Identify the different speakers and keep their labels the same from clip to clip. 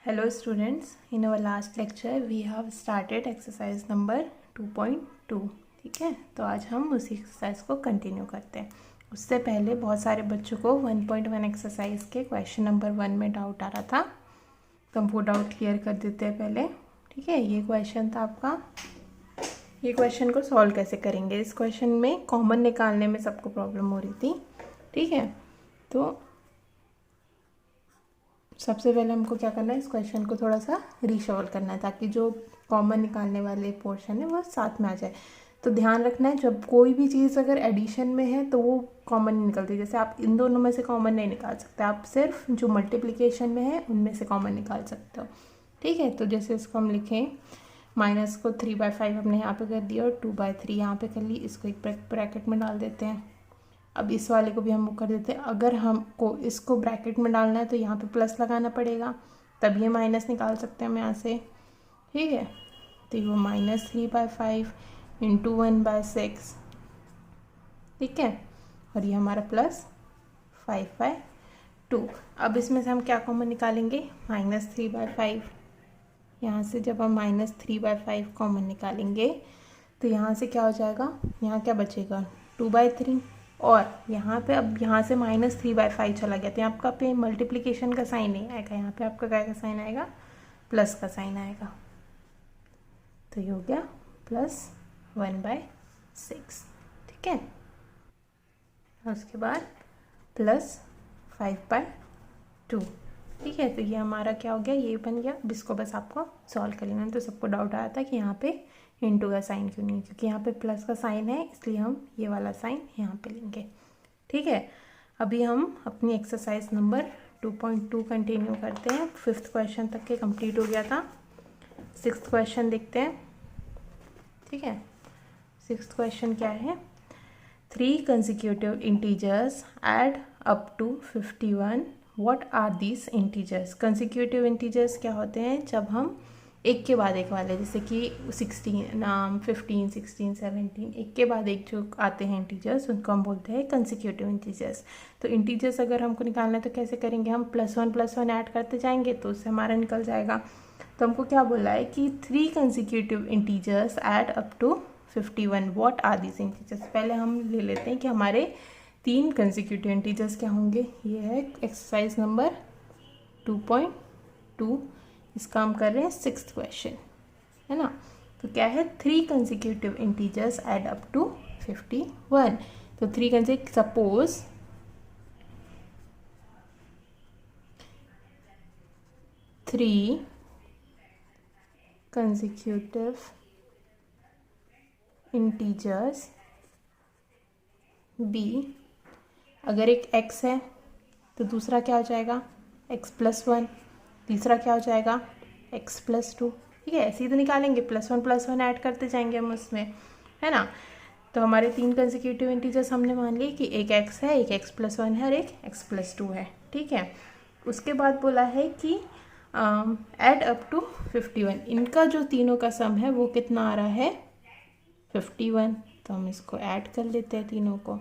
Speaker 1: Hello students, in our last lecture we have started exercise number 2.2. ठीक है, तो आज हम उसी एक्सरसाइज को कंटिन्यू करते हैं. उससे पहले बहुत सारे बच्चों को 1.1 एक्सरसाइज के क्वेश्चन नंबर 1 में डाउट आ रहा था, तो हम वो डाउट क्लियर कर देते हैं पहले. ठीक है, ये क्वेश्चन था आपका. ये क्वेश्चन को सॉल्व कैसे करेंगे. इस क्वेश्चन में कॉमन निकालने में सबको प्रॉब्लम हो रही थी. ठीक है, तो सबसे पहले हमको क्या करना है, इस क्वेश्चन को थोड़ा सा रीसॉल्व करना है ताकि जो कॉमन निकालने वाले पोर्शन है वो साथ में आ जाए. तो ध्यान रखना है, जब कोई भी चीज़ अगर एडिशन में है तो वो कॉमन नहीं निकलती. जैसे आप इन दोनों में से कॉमन नहीं निकाल सकते, आप सिर्फ जो मल्टीप्लिकेशन में है उनमें से कॉमन निकाल सकते हो. ठीक है, तो जैसे इसको हम लिखें, माइनस को 3/5 हमने यहाँ पे कर दिया और 2/3 यहाँ पे कर ली. इसको एक ब्रैकेट में डाल देते हैं. अब इस वाले को भी हम कर देते हैं. अगर हमको इसको ब्रैकेट में डालना है तो यहाँ पे प्लस लगाना पड़ेगा, तब ये माइनस निकाल सकते हैं हम यहाँ से. ठीक है, तो ये -3/5 इंटू 1/6. ठीक है, और ये हमारा +5/2. अब इसमें से हम क्या कॉमन निकालेंगे, -3/5. यहाँ से जब हम -3/5 कॉमन निकालेंगे तो यहाँ से क्या हो जाएगा, यहाँ क्या बचेगा, 2/3. और यहाँ पे अब यहाँ से -3/5 चला गया तो यहाँ आपका पे मल्टीप्लिकेशन का साइन नहीं आएगा, यहाँ पे आपका क्या का साइन आएगा, प्लस का साइन आएगा. तो ये हो गया +1/6. ठीक है, उसके बाद +5/2. ठीक है, तो ये हमारा क्या हो गया, ये बन गया. अब इसको बस आपको सॉल्व कर लेना. तो सबको डाउट आया था कि यहाँ पे इंटू का साइन क्यों नहीं, क्योंकि यहाँ पे प्लस का साइन है, इसलिए हम ये वाला साइन यहाँ पे लेंगे. ठीक है, अभी हम अपनी एक्सरसाइज नंबर 2.2 कंटिन्यू करते हैं. 5th क्वेश्चन तक के कंप्लीट हो गया था. 6th क्वेश्चन देखते हैं. ठीक है, 6th क्वेश्चन क्या है, 3 consecutive integers add up to 51. What are these integers? Consecutive integers क्या होते हैं, जब हम एक के बाद एक वाले, जैसे कि 16, 15, 16, 17, एक के बाद एक जो आते हैं इंटीजर्स, उनको हम बोलते हैं कंसिक्यूटिव इंटीजर्स. तो इंटीजर्स अगर हमको निकालना है तो कैसे करेंगे, हम +1 ऐड करते जाएंगे तो उससे हमारा निकल जाएगा. तो हमको क्या बोला है कि 3 consecutive integers add up to 51. What are these integers. पहले हम ले लेते हैं कि हमारे 3 कंसिक्यूटिव इंटीजर्स क्या होंगे. ये है एक्सरसाइज नंबर 2.2. इसका हम कर रहे हैं 6th क्वेश्चन, है ना. तो क्या है, 3 consecutive integers add up to 51. तो 3 सपोज 3 consecutive इंटीजर्स b, अगर एक x है तो दूसरा क्या हो जाएगा, x+1. तीसरा क्या हो जाएगा, x+2. ठीक है, ऐसे ही तो निकालेंगे, +1 ऐड करते जाएंगे हम उसमें, है ना. तो हमारे 3 कंसिक्यूटिव इंटीजर्स हमने मान लिए कि एक x है, एक x+1 है और एक x+2 है. ठीक है, उसके बाद बोला है कि ऐड अप टू 51. इनका जो तीनों का सम है वो कितना आ रहा है, 51. तो हम इसको ऐड कर लेते हैं तीनों को.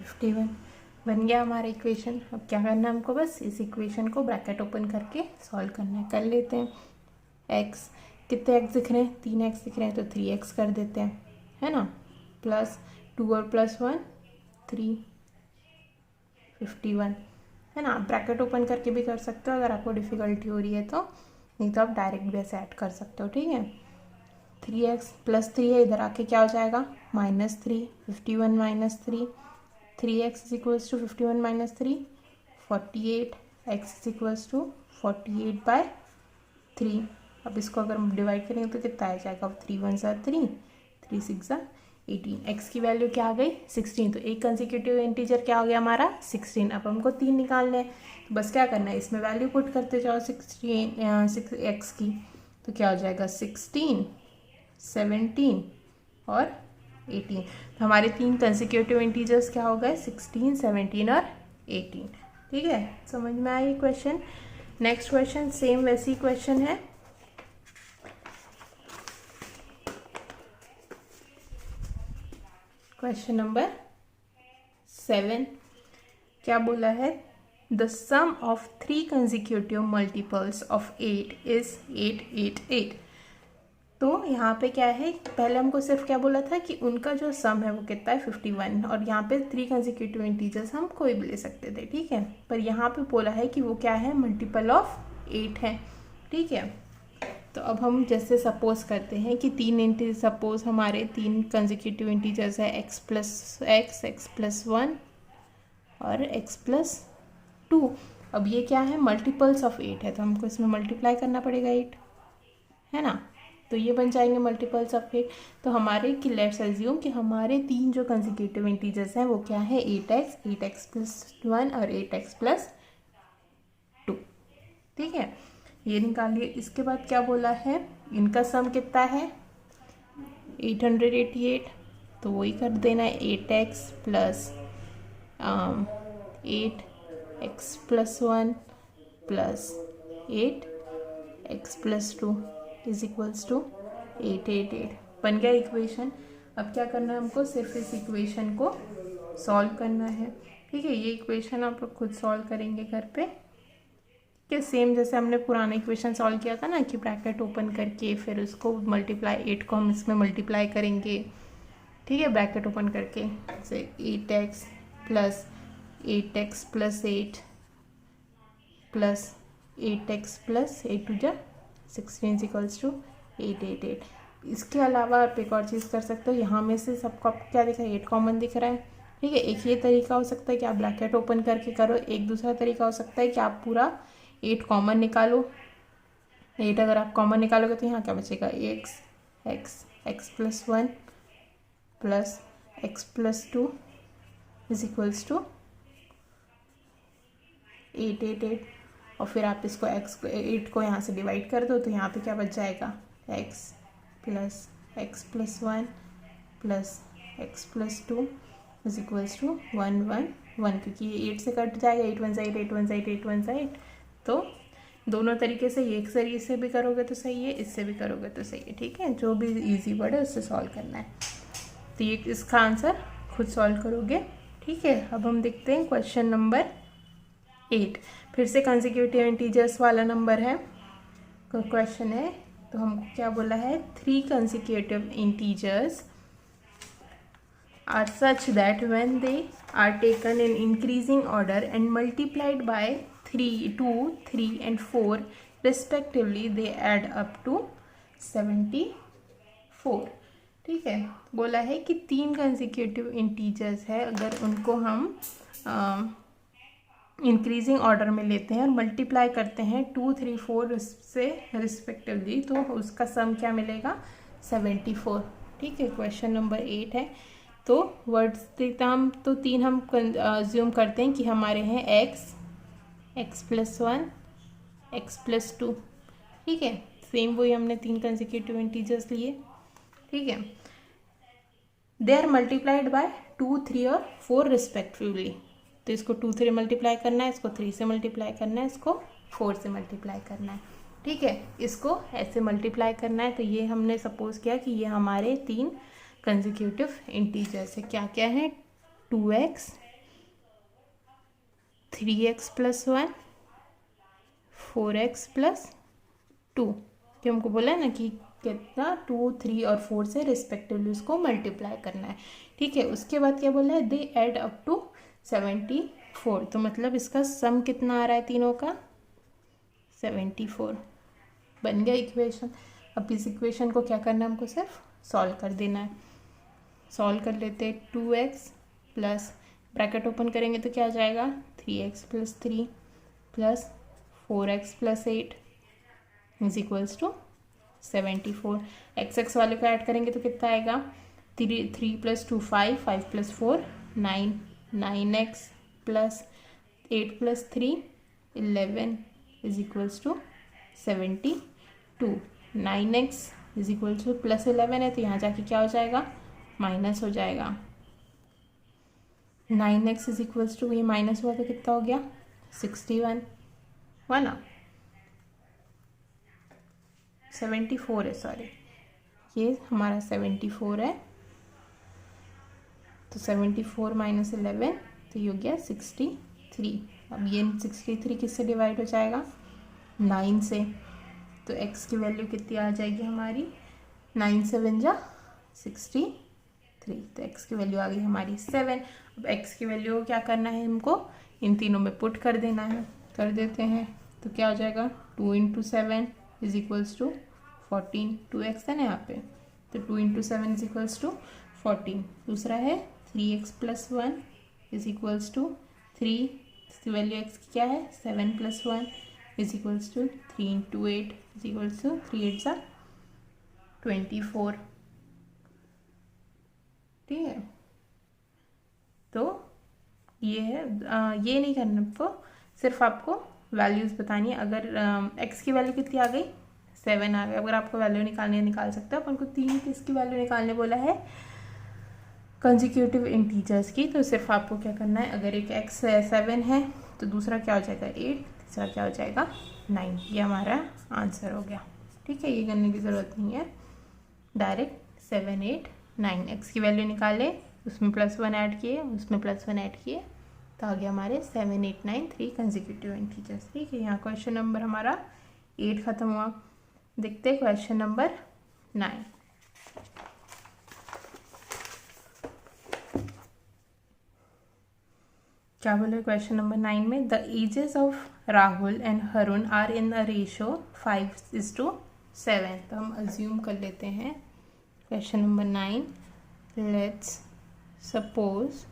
Speaker 1: 51 बन गया हमारा इक्वेशन. अब क्या करना है हमको, बस इस इक्वेशन को ब्रैकेट ओपन करके सॉल्व करना है. कर लेते हैं. x कितने x दिख रहे हैं, 3x दिख रहे हैं, तो 3x कर देते हैं, है ना. +2 और +1 3, 51, है ना. ब्रैकेट ओपन करके भी कर सकते हो अगर आपको डिफ़िकल्टी हो रही है तो, नहीं तो आप डायरेक्ट भी ऐसे ऐड कर सकते हो. ठीक है, 3x +3 है, इधर आके क्या हो जाएगा, -3. 51 - 3, 3x = 51 - 3, 48. x = 48/3. अब इसको अगर हम डिवाइड करेंगे तो कितना आ जाएगा, 3 1 = 3, 3 6 = 18. x की वैल्यू क्या आ गई, 16. तो एक कंसिक्यूटिव इंटीजर क्या हो गया हमारा, 16. अब हमको 3 निकालने हैं, तो बस क्या करना है, इसमें वैल्यू पुट करते जाओ 6x की. तो क्या हो जाएगा, 16, 17 और 18. तो हमारे 3 कंसिक्यूटिव इंटीजर्स क्या हो गए, 16, 17 और 18. ठीक है, समझ में आया ये क्वेश्चन. नेक्स्ट क्वेश्चन सेम वैसी क्वेश्चन है. क्वेश्चन नंबर 7 क्या बोला है, the sum of 3 consecutive multiples of 8 is 888। तो यहाँ पे क्या है, पहले हमको सिर्फ क्या बोला था कि उनका जो सम है वो कितना है 51, और यहाँ पे 3 कंसेक्यूटिव इंटीजर्स हम कोई भी ले सकते थे, ठीक है। पर यहाँ पे बोला है कि वो क्या है, मल्टीपल ऑफ 8 है, ठीक है। तो अब हम जैसे सपोज करते हैं कि सपोज हमारे 3 कंसेक्यूटिव इंटीजर्स है x प्लस x प्लस 1 और x प्लस 2। अब ये क्या है, मल्टीपल्स ऑफ 8 है, तो हमको इसमें मल्टीप्लाई करना पड़ेगा 8, है ना। तो ये बन जाएंगे मल्टीपल्स ऑफ 8। तो हमारे कि लेट्स अज्यूम कि हमारे 3 जो कंसेक्यूटिव इंटीजर्स हैं वो क्या है, 8x प्लस 1 और 8x प्लस 2, ठीक है। ये निकालिए। इसके बाद क्या बोला है, इनका सम कितना है 888, तो वही कर देना है 8x plus 8x plus 1 plus 8x plus 2 is equals to 888। बन गया इक्वेशन। अब क्या करना है हमको, सिर्फ इस इक्वेशन को सॉल्व करना है, ठीक है। ये इक्वेशन आप लोग खुद सॉल्व करेंगे घर पे, कि सेम जैसे हमने पुराना इक्वेशन सॉल्व किया था ना, कि ब्रैकेट ओपन करके फिर उसको मल्टीप्लाई 8 को हम इसमें मल्टीप्लाई करेंगे, ठीक है, ब्रैकेट ओपन करके। जैसे 8x plus 8x plus 8 plus 8x plus 8 टू जा 16 इक्वल्स टू 888। इसके अलावा आप एक और चीज़ कर सकते हो, यहाँ में से सबको आपको क्या दिख रहा है, 8 कॉमन दिख रहा है, ठीक है। एक ये तरीका हो सकता है कि आप ब्रैकेट ओपन करके करो, एक दूसरा तरीका हो सकता है कि आप पूरा 8 कॉमन निकालो। 8 अगर आप कॉमन निकालोगे तो यहाँ क्या बचेगा, x plus 1 plus x plus 2 is equals to 888। और फिर आप इसको 8 को यहाँ से डिवाइड कर दो, तो यहाँ पे क्या बच जाएगा, x plus 1 plus x plus 2 is equals to 1 1 1, क्योंकि ये 8 से कट जाएगा, 8 1 8 8 1 8 8 1 8। तो दोनों तरीके से, ये एक जरिए से भी करोगे तो सही है, इससे भी करोगे तो सही है, ठीक है। जो भी इजी वर्ड है उससे सॉल्व करना है। तो ये इसका आंसर खुद सॉल्व करोगे, ठीक है। अब हम देखते हैं क्वेश्चन नंबर 8। फिर से कंसेक्यूटिव इंटीजर्स वाला नंबर है, क्वेश्चन है। तो हमको क्या बोला है, 3 consecutive integers are such that when they are taken in increasing order and multiplied by 3, 2, 3 and 4 respectively, they add up to 74, ठीक है। बोला है कि 3 कंसेक्यूटिव इंटीजर्स है, अगर उनको हम इंक्रीजिंग ऑर्डर में लेते हैं और मल्टीप्लाई करते हैं 2, 3, 4 से रिस्पेक्टिवली, तो उसका सम क्या मिलेगा, 74, ठीक है। क्वेश्चन नंबर 8 है। तो वर्ड्स देखते हम, तो 3 हम अज्यूम करते हैं कि हमारे हैं x प्लस 1 x प्लस 2, ठीक है। सेम वही हमने 3 कंसेक्यूटिव इंटीजर्स लिए, ठीक है। दे आर मल्टीप्लाइड बाय 2, 3 और 4 रिस्पेक्टिवली। तो इसको 2 3 मल्टीप्लाई करना है, इसको 3 से मल्टीप्लाई करना है, इसको 4 से मल्टीप्लाई करना है, ठीक है। इसको ऐसे मल्टीप्लाई करना है। तो ये हमने सपोज किया कि ये हमारे 3 कंसेक्यूटिव इंटीजर्स है। क्या क्या है, 2x 3x plus 1 4x plus 2, कि हमको बोला है ना कि कितना 2, 3 और 4 से रिस्पेक्टिवली उसको मल्टीप्लाई करना है, ठीक है। उसके बाद क्या बोला है, दे एड अप टू 74। तो मतलब इसका सम कितना आ रहा है तीनों का, 74। बन गया इक्वेशन। अब इस इक्वेशन को क्या करना है, हमको सिर्फ सॉल्व कर देना है। सॉल्व कर लेते हैं। 2x प्लस ब्रैकेट ओपन करेंगे तो क्या आ जाएगा, 3x plus 3 plus 4x plus 8 is equals to 74। x वाले को ऐड करेंगे तो कितना आएगा, 3 plus 2 5 5 plus 4 9 9x plus 8 plus 3 11 is equals to 72। 9x is equals to plus 11 है, तो यहाँ जाके क्या हो जाएगा, माइनस हो जाएगा। 9x इज इक्वल्स टू, ये माइनस हुआ तो कितना हो गया, 61 हुआ ना, 74 है, सॉरी ये हमारा 74 है। तो 74 माइनस 11 तो ये हो गया 63। अब ये 63 किससे डिवाइड हो जाएगा, 9 से। तो x की वैल्यू कितनी आ जाएगी हमारी, 9 7 जा 63। तो x की वैल्यू आ गई हमारी 7। अब x की वैल्यू को क्या करना है, हमको इन तीनों में पुट कर देना है। कर देते हैं तो क्या हो जाएगा, 2 × 7 इज इक्वल्स टू 14। 2x है ना यहाँ पे, तो 2 × 7 इज इक्वल्स टू 14। दूसरा है 3x + 1 is equals to 3। Value x की क्या है, 7 + 1 is equals to 3 × 8 is equals to 3 8 सा 24। ठीक है, तो ये है, ये नहीं करना आपको, सिर्फ आपको वैल्यूज़ बतानी है। अगर x की वैल्यू कितनी आ गई, 7 आ गई। अगर आपको वैल्यू निकालनी है निकाल सकते हो। अपन को 3 किसकी वैल्यू निकालने बोला है, कंसेक्यूटिव इंटीजर्स की। तो सिर्फ आपको क्या करना है, अगर एक x 7 है तो दूसरा क्या हो जाएगा 8, तीसरा क्या हो जाएगा 9। ये हमारा आंसर हो गया। ठीक है, ये करने की ज़रूरत नहीं है, डायरेक्ट 7 8 9 x की वैल्यू निकाले, उसमें +1 ऐड किए, उसमें +1 ऐड किए, तो आ गया हमारे 7 8 9 3 कंसेक्यूटिव इंटीजर्स। ठीक है, यहाँ क्वेश्चन नंबर हमारा 8 खत्म हुआ। देखते हैं क्वेश्चन नंबर 9। क्या बोले क्वेश्चन नंबर 9 में, the ages of Rahul and Harun are in a ratio 5:7। तो हम अज्यूम कर लेते हैं question number 9, let's suppose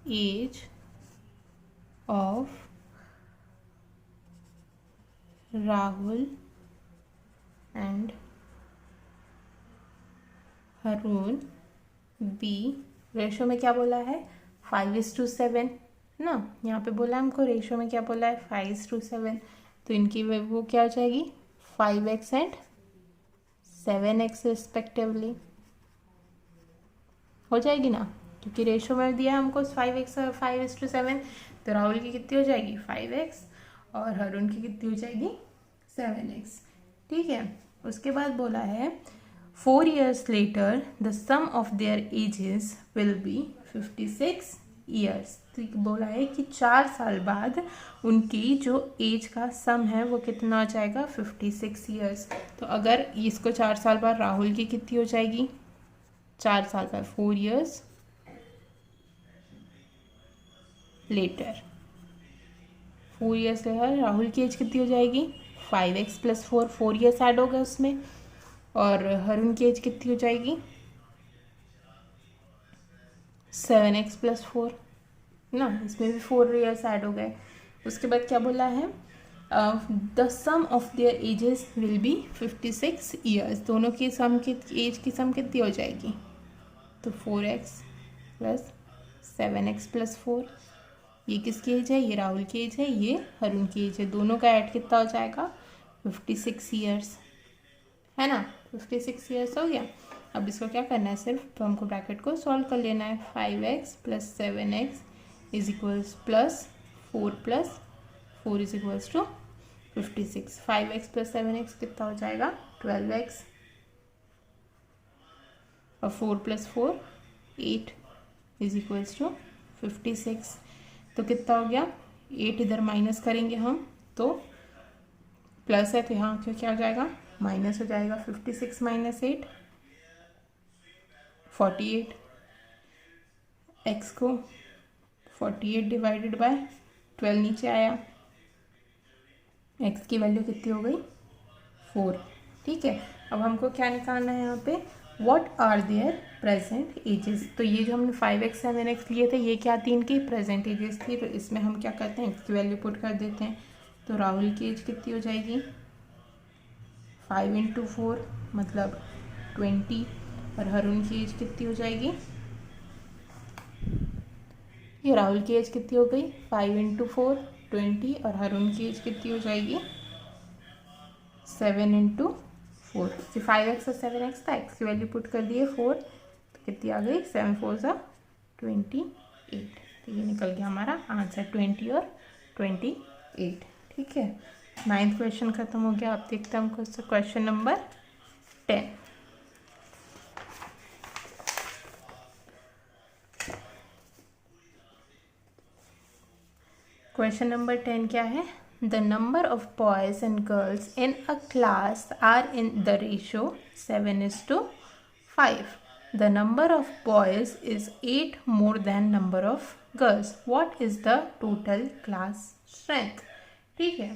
Speaker 1: age of Rahul and Harun be, ratio में क्या बोला है 5:7 ना, यहाँ पे बोला हमको रेशो में क्या बोला है 5:7। तो इनकी वो क्या हो जाएगी 5x एंड 7x रिस्पेक्टिवली, हो जाएगी ना, क्योंकि रेशो में दिया हमको 5x और 5:7। तो राहुल की कितनी हो जाएगी 5x और हरुण की कितनी हो जाएगी 7x। ठीक है, उसके बाद बोला है 4 years later the sum of their ages will be 56 years। तो बोला है कि 4 साल बाद उनकी जो एज का सम है वो कितना हो जाएगा 56 years। तो अगर इसको 4 साल बाद राहुल की कितनी हो जाएगी, 4 साल बाद 4 years later, 4 years later Rahul की एज कितनी हो जाएगी 5x + 4, 4 years ऐड होगा उसमें, और हरुण की एज कितनी हो जाएगी 7x + 4 ना, इसमें भी 4 years ऐड हो गए। उसके बाद क्या बोला है, the sum of their ages will be 56 years। दोनों की सम की एज की सम कितनी हो जाएगी, तो 4x + 7x + 4। ये किसकी एज है, ये राहुल की एज है, ये हरुण की एज है, दोनों का ऐड कितना हो जाएगा 56 years, है ना। 56 years हो गया। अब इसको क्या करना है, सिर्फ तो हमको ब्रैकेट को सॉल्व कर लेना है। 5x + 7x is equals +4 + 4 is equals to 56। 5x + 7x कितना हो जाएगा 12x, और 4 + 4 8 इज इक्वल्स टू 56। तो कितना हो गया, 8 इधर माइनस करेंगे हम तो प्लस है, तो यहाँ क्या हो जाएगा माइनस हो जाएगा। 56 - 8 48, x को 48 डिवाइडेड बाय 12 नीचे आया, x की वैल्यू कितनी हो गई 4। ठीक है, अब हमको क्या निकालना है यहाँ पे, what are their present ages. तो ये जो हमने 5x 7x लिए थे ये क्या थी, इनकी प्रेजेंट एजेस थी। तो इसमें हम क्या करते हैं, x की वैल्यू पुट कर देते हैं। तो राहुल की एज कितनी हो जाएगी 5 × 4 मतलब 20, और हरुण की एज कितनी हो जाएगी, ये राहुल की एज कितनी हो गई 5 × 4 20, और हरुण की एज कितनी हो जाएगी 7 × 4। 5x और 7x था, x की वैल्यू पुट कर दिए 4, तो कितनी आ गई 7 4 सा 28। तो ये निकल गया हमारा आंसर 20 और 28। ठीक है, 9th क्वेश्चन खत्म हो गया। आप देखते हैं हमको क्वेश्चन नंबर 10। क्वेश्चन नंबर 10 क्या है? The number of boys and girls in a class are in the ratio 7:5. The number of boys is 8 more than number of girls. What is the total class strength? ठीक है,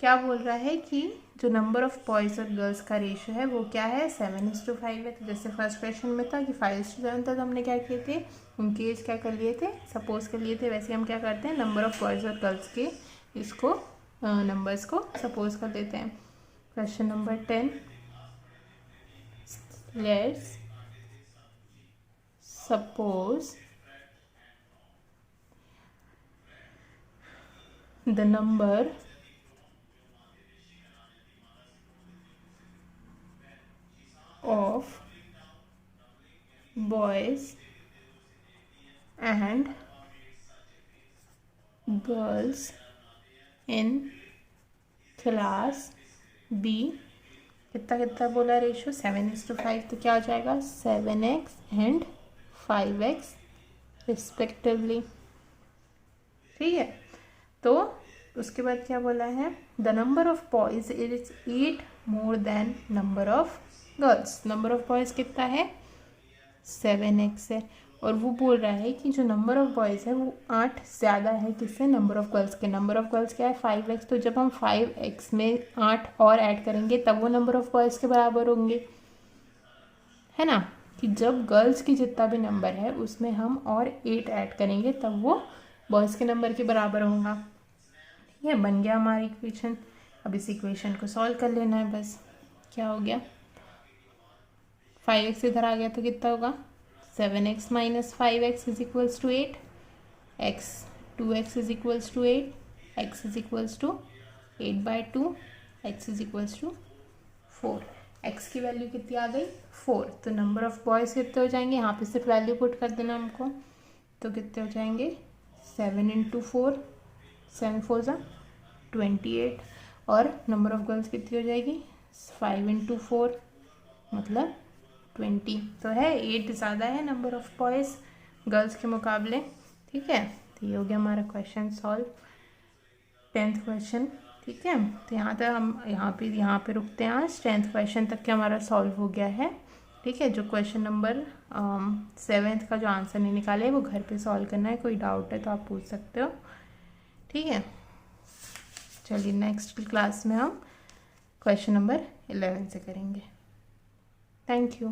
Speaker 1: क्या बोल रहा है कि जो नंबर ऑफ बॉयज़ और girls का रेशो है वो क्या है? 7:5 है. तो जैसे फर्स्ट क्वेश्चन में था कि 5:7 था, तो हमने क्या किए थे? उनके एज क्या कर लिए थे? सपोज कर लिए थे. वैसे हम क्या करते हैं, नंबर ऑफ बॉयज़ और गर्ल्स के इसको नंबर्स को सपोज कर देते हैं. Question number 10, let's suppose the number of boys and girls in class B. कितना कितना बोला रेशो? 7:5. तो क्या हो जाएगा? 7x and 5x respectively. ठीक है, तो उसके बाद क्या बोला है? The number of boys is 8 more than number of girls. Number of boys कितना है? 7x है. और वो बोल रहा है कि जो नंबर ऑफ बॉयज़ है वो 8 ज़्यादा है किससे? नंबर ऑफ गर्ल्स के. नंबर ऑफ गर्ल्स क्या है? 5x. तो जब हम 5x में 8 और ऐड करेंगे तब वो नंबर ऑफ बॉयज़ के बराबर होंगे, है ना? कि जब गर्ल्स की जितना भी नंबर है उसमें हम और 8 ऐड करेंगे तब वो बॉयज़ के नंबर के बराबर होगा. ठीक है, बन गया हमारी इक्वेशन. अब इस इक्वेशन को सॉल्व कर लेना है बस. क्या हो गया? 5x इधर आ गया तो कितना होगा? 7x minus 5x is equals to 8. x 2x is equals to 8. x is equals to 8/2. x is equals to 4. x की वैल्यू कितनी आ गई? 4. तो नंबर ऑफ बॉयज़ कितने हो जाएंगे? यहाँ पे सिर्फ वैल्यू पुट कर देना हमको. तो कितने हो जाएंगे? 7 × 4, 7 4 ज़ा 28. और नंबर ऑफ गर्ल्स कितनी हो जाएगी? 5 × 4 मतलब 20. तो है 8 ज़्यादा है नंबर ऑफ बॉयज़ गर्ल्स के मुकाबले. ठीक है, तो ये हो गया हमारा क्वेश्चन सॉल्व, 10th क्वेश्चन. ठीक है, तो यहाँ तक हम यहाँ पे रुकते हैं. आज 10th क्वेश्चन तक के हमारा सॉल्व हो गया है. ठीक है, जो क्वेश्चन नंबर 7th का जो आंसर नहीं निकाले है वो घर पे सॉल्व करना है. कोई डाउट है तो आप पूछ सकते हो. ठीक है, चलिए नेक्स्ट क्लास में हम क्वेश्चन नंबर 11 से करेंगे. Thank you.